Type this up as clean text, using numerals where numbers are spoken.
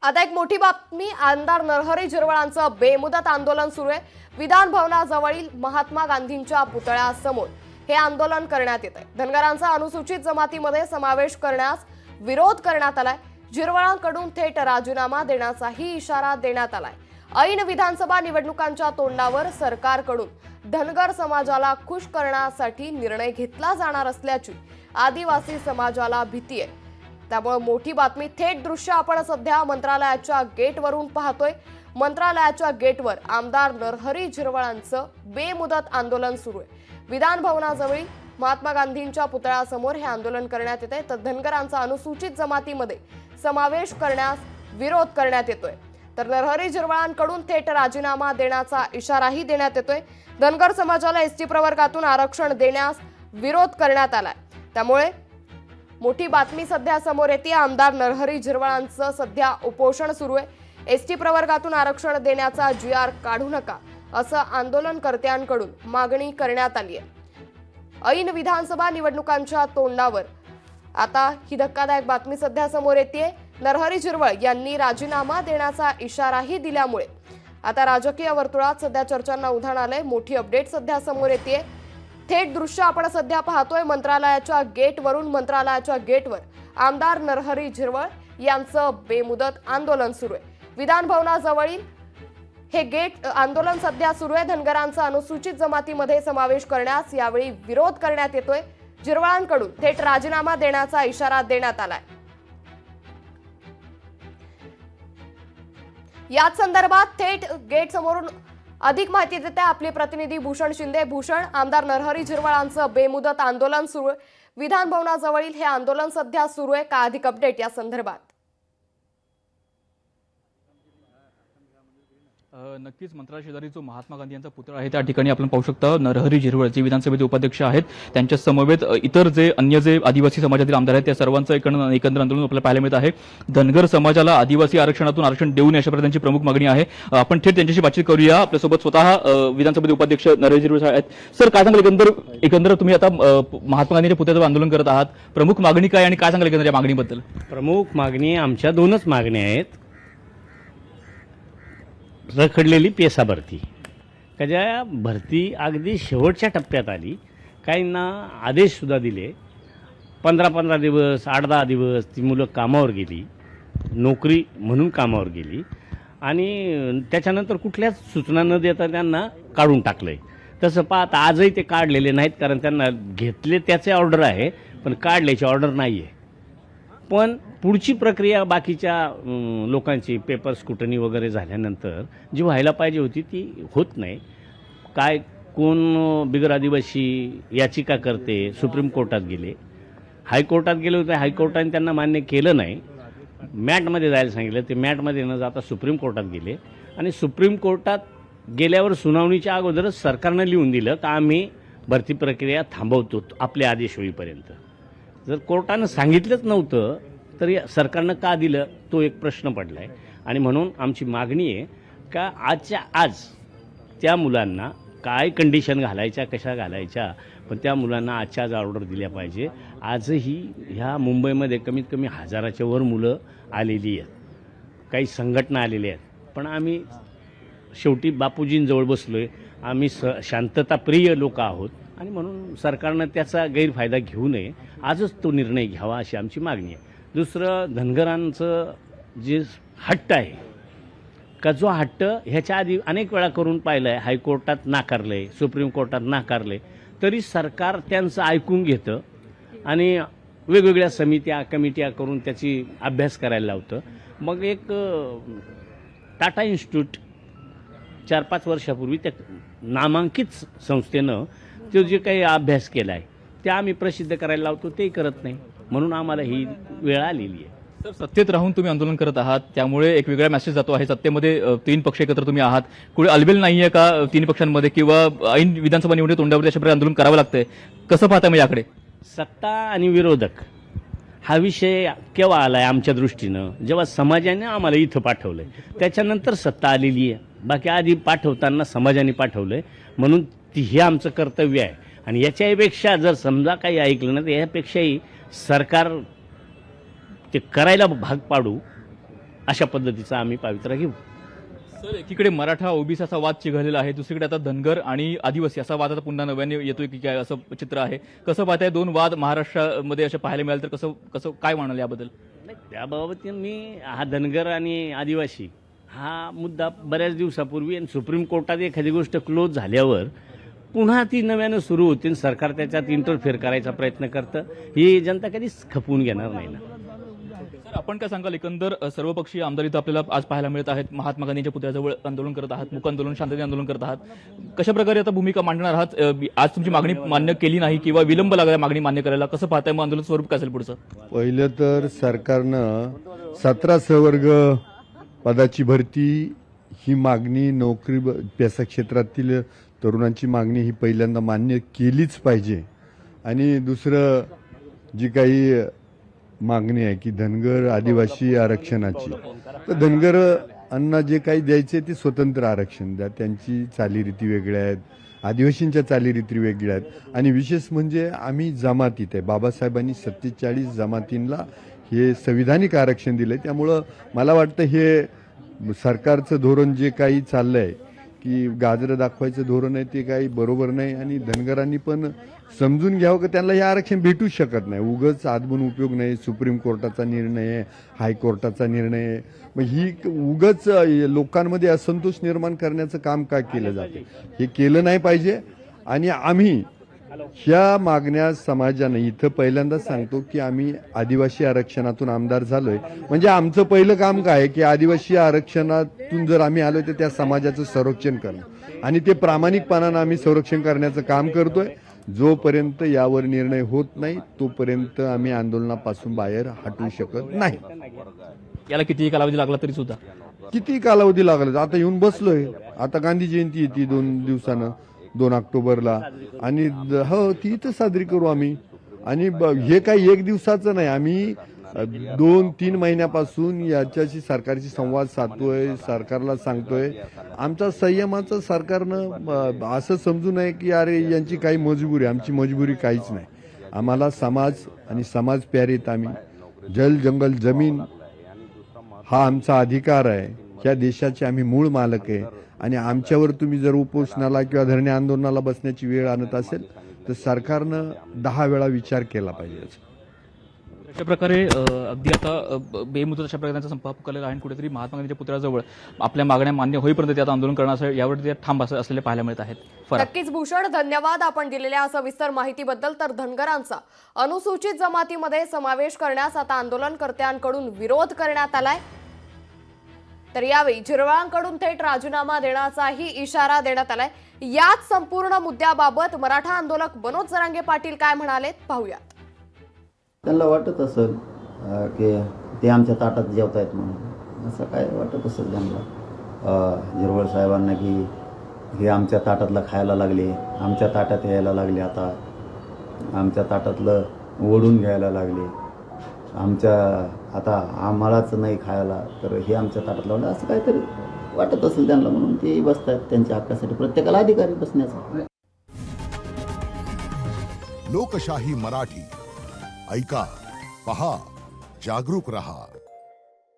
आता एक मोठी बातमी, आमदार नरहरी झिरवळांचं बेमुदत आंदोलन सुरू आहे। विधान भवनाजवळील महात्मा गांधींच्या पुतळ्यासमोर हे आंदोलन करण्यात येत आहे। धनगरांचा अनुसूचित जमातीमध्ये समावेश करण्यास विरोध करण्यात आलाय। झिरवळांकडून थेट राजीनामा देण्याचाही इशारा देण्यात आलाय। ऐन विधानसभा निवडणुकांच्या तोंडावर सरकारकडून धनगर समाजाला खुश करण्यासाठी निर्णय घेतला जाणार असल्याची आदिवासी समाजाला भीती आहे। त्यामुळे मोठी बातमी, थेट दृश्य आपण सध्या मंत्रालयाच्या गेटवरून पाहतोय। मंत्रालयाच्या गेटवर आमदार नरहरी झिरवळांचं बेमुदत आंदोलन सुरू आहे। विधान भवनाजवळील महात्मा गांधींच्या पुतळ्यासमोर हे आंदोलन करण्यात येत आहे। तर धनगरांचा अनुसूचित जमातीमध्ये समावेश करण्यास विरोध करण्यात येतोय। तर नरहरी झिरवळांकडून थेट राजीनामा देण्याचा इशाराही देण्यात येतोय। धनगर समाजाला एसटी प्रवर्गातून आरक्षण देण्यास विरोध करण्यात आलाय। त्यामुळे मोठी बातमी सध्या समोर येते। आमदार नरहरी झिरवळांचं सध्या उपोषण सुरू आहे। एसटी प्रवर्गातून आरक्षण देण्याचा GR काढू नका असं आंदोलनकर्त्यांकडून मागणी करण्यात आली आहे। ऐन विधानसभा निवडणुकांच्या तोंडावर आता ही धक्कादायक बातमी सध्या समोर येते। नरहरी झिरवळ यांनी राजीनामा देण्याचा इशाराही दिल्यामुळे आता राजकीय वर्तुळात सध्या चर्चांना उधाण आलंय। मोठी अपडेट सध्या समोर येते। थेट दृश्य आपण सध्या पाहतोय मंत्रालयाच्या गेटवरून। मंत्रालयाच्या गेटवर आमदार नरहरी झिरवळ यांचं बेमुदत आंदोलन सुरू आहे। विधान भवनाजवळील हे गेट आंदोलन सध्या सुरू आहे। धनगरांचा अनुसूचित जमातीमध्ये समावेश करण्यास यावेळी विरोध करण्यात येतोय। झिरवळांकडून थेट राजीनामा देण्याचा इशारा देण्यात आलाय। याच संदर्भात थेट गेट समोरून अधिक माहिती देते आपले प्रतिनिधी भूषण शिंदे। भूषण, आमदार नरहरी झिरवळांचं बेमुदत आंदोलन सुरू आहे। विधान भवनाजवळील हे आंदोलन सध्या सुरू आहे, का अधिक अपडेट या संदर्भात? नक्कीच मंत्रालय शेजारी जो महात्मा गांधी यांचा पुतळा आहे त्या ठिकाणी आपण पाहू शकता नरहरी झिरवळ जे विधानसभेचे उपाध्यक्ष आहेत त्यांच्या समवेत इतर अन्य आदिवासी समाजातील आमदार आहेत त्या सर्वांचं एकंदर आंदोलन आपल्याला पाहायला मिळत आहे। धनगर समाजाला आदिवासी आरक्षणातून आरक्षण देऊ नये अशा प्रकारची प्रमुख मागणी आहे। आपण थेट त्यांच्याशी बातचीत करूया। आपल्यासोबत स्वतः विधानसभेचे उपाध्यक्ष नरहरी झिरवळ आहेत। सर, काय सांगाल एकंदर तुम्ही आता महात्मा गांधींच्या पुतळ्याचं आंदोलन करत आहात, प्रमुख मागणी काय आणि काय सांगाल एकंदर या मागणीबद्दल? प्रमुख मागणी आमच्या दोनच मागण्या आहेत। रखडलेली पेसा भरती, का ज्या भरती अगदी शेवटच्या टप्प्यात आली, काहींना आदेशसुद्धा दिले। 15-15 दिवस 8-10 दिवस ती मुलं कामावर गेली, नोकरी म्हणून कामावर गेली आणि त्याच्यानंतर कुठल्याच सूचना न देता त्यांना काढून टाकलं आहे। तसं पाहता आजही ते काढलेले नाहीत, कारण त्यांना घेतले त्याचे ऑर्डर आहे पण काढल्याची ऑर्डर नाही आहे। पण पुढची प्रक्रिया बाकीच्या लोकांची पेपर स्क्रुटनी वगैरे झाल्यानंतर जी व्हायला पाहिजे होती ती होत नाही। काय कोण बिगर आदिवासी याचिका करते, सुप्रीम कोर्टात गेले, हायकोर्टात गेले होते, हायकोर्टाने त्यांना मान्य केलं नाही। मॅटमध्ये जायला सांगितलं, ते मॅटमध्ये न जाता सुप्रीम कोर्टात गेले आणि सुप्रीम कोर्टात गेल्यावर सुनावणीच्या अगोदरच सरकारनं लिहून दिलं का आम्ही भरती प्रक्रिया थांबवतो आपले आदेश होईपर्यंत। जर कोर्टानं सांगितलंच नव्हतं तरी सरकारनं का दिलं, तो एक प्रश्न पडला आहे। आणि म्हणून आमची मागणी आहे का आजच्या आज त्या मुलांना काय कंडिशन घालायच्या, कशा घालायच्या, पण त्या मुलांना आजच्या आज ऑर्डर दिल्या पाहिजे। आजही ह्या मुंबईमध्ये कमीत कमी 1000च्या वर मुलं आलेली आहेत, काही संघटना आलेल्या आहेत, पण आम्ही शेवटी बापूजींजवळ बसलो आहे। आम्ही शांतताप्रिय लोक आहोत आणि म्हणून सरकारनं त्याचा गैरफायदा घेऊ नये, आजच तो निर्णय घ्यावा अशी आमची मागणी आहे। दुसरं, धनगरांचं जे हट्ट आहे का, जो हट्ट ह्याच्या आधी अनेक वेळा करून पाहिलं आहे, हायकोर्टात नाकारलं आहे, सुप्रीम कोर्टात नाकारलं आहे, तरी सरकार त्यांचं ऐकून घेतं आणि वेगवेगळ्या समित्या कमिट्या करून त्याची अभ्यास करायला लावतं। मग एक टाटा इन्स्टिट्यूट 4-5 वर्षापूर्वी त्या नामांकित संस्थेनं तो जे काही अभ्यास केला आहे ते आम्ही प्रसिद्ध करायला लावतो, ते करत नाही, म्हणून आम्हाला ही वेळ आलेली आहे। सर, सत्तेत राहून तुम्ही आंदोलन करत आहात, त्यामुळे एक वेगळा मेसेज जातो आहे। सत्तेमध्ये 3 पक्ष एकत्र तुम्ही आहात, कुठे अलबेल नाहीये का 3 पक्षांमध्ये, किंवा ऐन विधानसभा निवडणूक तोंडावर अशा प्रकारे आंदोलन करावं लागतंय? कसं पाहता मग याकडे? सत्ता आणि विरोधक हा विषय केव्हा आला आहे आमच्या दृष्टीनं, जेव्हा समाजाने आम्हाला इथं पाठवलं आहे त्याच्यानंतर सत्ता आलेली आहे। बाकी आधी पाठवताना समाजाने पाठवलं आहे, म्हणून हे आमचं कर्तव्य आहे। आणि याच्यापेक्षा जर समजा काही ऐकलं ना तर यापेक्षाही सरकार ते करायला भाग पाडू अशा पद्धतीचा आम्ही पावित्र्य घेऊ. सर, एकीकडे मराठा ओबीसी असा वाद चिघळलेला आहे, दुसरीकडे आता धनगर आणि आदिवासी असा वाद आता पुन्हा नव्याने येतोय की काय, असं चित्र आहे. कसं पाहताय दोन वाद महाराष्ट्रामध्ये असे पाहायला मिळाले तर कसं कसं काय म्हणाल याबद्दल? त्याबाबत मी हा धनगर आणि आदिवासी हा मुद्दा बऱ्याच दिवसापूर्वी आणि सुप्रीम कोर्टात एखादी गोष्ट क्लोज झाल्यावर पुन्हा ती नव्यानं सुरू होते आणि सरकार त्याच्यात इंटरफेअर करायचा प्रयत्न करतं. ही जनता कधीच खपवून घेणार नाही ना. सर, आपण काय सांगाल, एकंदर सर्वपक्षीय आमदार इथं आपल्याला आज पाहायला मिळत आहेत, महात्मा गांधींच्या पुतळ्याजवळ आंदोलन करत आहात, मूक आंदोलन, शांततेने आंदोलन करत आहात. कशा प्रकारे आता भूमिका मांडणार आहात? आज तुमची मागणी मान्य केली नाही किंवा विलंब लागला मागणी मान्य करायला, कसं पाहताय मग आंदोलन स्वरूप काय असेल पुढचं? पहिलं तर सरकारनं 17 संवर्ग पदाची भरती ही मागणी नोकरी पेसा क्षेत्रातील तरुणांची मागणी ही पहिल्यांदा मान्य केलीच पाहिजे. आणि दुसरं जी काही मागणी आहे की धनगर आदिवासी आरक्षणाची, तर धनगरांना जे काही द्यायचे ते स्वतंत्र आरक्षण द्या. त्यांची चालीरीती वेगळ्या आहेत, आदिवासींच्या चालीरीती वेगळ्या आहेत. आणि विशेष म्हणजे आम्ही जमातीत आहे, बाबासाहेबांनी 47 जमातींना हे संविधानिक आरक्षण दिलं आहे. त्यामुळं मला वाटतं हे सरकारचं धोरण जे काही चाललं आहे की गाजरं दाखवायचं धोरण आहे ते काही बरोबर नाही. आणि धनगरांनी पण समजून घ्यावं की त्यांना हे आरक्षण भेटूच शकत नाही. उगाच आदबून उपयोग नाही. सुप्रीम कोर्टाचा निर्णय आहे, हायकोर्टाचा निर्णय आहे. मग ही उगाच लोकांमध्ये असंतोष निर्माण करण्याचं काम का केलं जाते, हे केलं नाही पाहिजे. आणि आम्ही ह्या मागण्या समाजाने इथं पहिल्यांदाच सांगतो की आम्ही आदिवासी आरक्षणातून आमदार झालोय, म्हणजे आमचं पहिलं काम काय आहे की आदिवासी आरक्षणातून जर आम्ही आलोय तर त्या समाजाचं संरक्षण करणं, आणि ते प्रामाणिकपणानं आम्ही संरक्षण करण्याचं काम करतोय. जोपर्यंत यावर निर्णय होत नाही तोपर्यंत आम्ही आंदोलनापासून बाहेर हटू शकत नाही. याला कितीही कालावधी लागला तरी सुद्धा किती कालावधी लागला, आता येऊन बसलोय. आता गांधी जयंती येते 2 दिवसानं, 2 ऑक्टोबरला, आणि हो ती तर साजरी करू आम्ही. आणि हे काही 1 दिवसाचं नाही, आम्ही 2-3 महिन्यापासून याच्याशी सरकारशी संवाद साधतोय, सरकारला सांगतोय. आमचा संयमाचं सरकारनं असं समजू नये की अरे यांची काही मजबुरी, आमची मजबुरी काहीच नाही. आम्हाला समाज आणि समाज प्यारीत आम्ही जल जंगल जमीन हा आमचा अधिकार आहे. ह्या देशाचे आम्ही मूळ मालक आहे. आणि आमच्यावर तुम्ही जर उपोषणाला किंवा धरणे आंदोलनाला बसण्याची वेळ आणत असेल तर सरकारनं 10 वेळा विचार केला पाहिजे. अशा प्रकारे अगदी आता बेमुदत अशा प्रकारचा संप पुकारलेला आहे. कुठेतरी महात्मा गांधीच्या पुतळ्याजवळ आपल्या मागण्या मान्य होईपर्यंत ते आता आंदोलन करणार असं यावर ते ठाम असलेले पाहायला मिळत आहेत. नक्कीच भूषण, धन्यवाद आपण दिलेल्या सविस्तर माहितीबद्दल. तर धनगरांचा अनुसूचित जमातीमध्ये समावेश करण्यास आता आंदोलनकर्त्यांकडून विरोध करण्यात आलाय. तर यावेळी झिरवळांकडून थेट राजीनामा देण्याचाही इशारा देण्यात आलाय. याच संपूर्ण मुद्द्याबाबत मराठा आंदोलक मनोज जरांगे पाटील काय म्हणाले पाहूयात. त्यांना वाटत असेल की ते आमच्या ताटात जेवतायत म्हणून, असं काय वाटत असेल त्यांना झिरवळ साहेबांना की हे आमच्या ताटातलं खायला लागले, आमच्या ताटात यायला लागले, आता आमच्या ताटातलं ओढून घ्यायला लागले, आता आम्हालाच नाही खायला तर हे आमच्या ताटात लावलं, असं काहीतरी वाटत असेल त्यांना. म्हणून ते बसतात त्यांच्या हक्कासाठी, प्रत्येकाला अधिकारी बसण्याचा. लोकशाही मराठी ऐका, पहा, जागरूक रहा.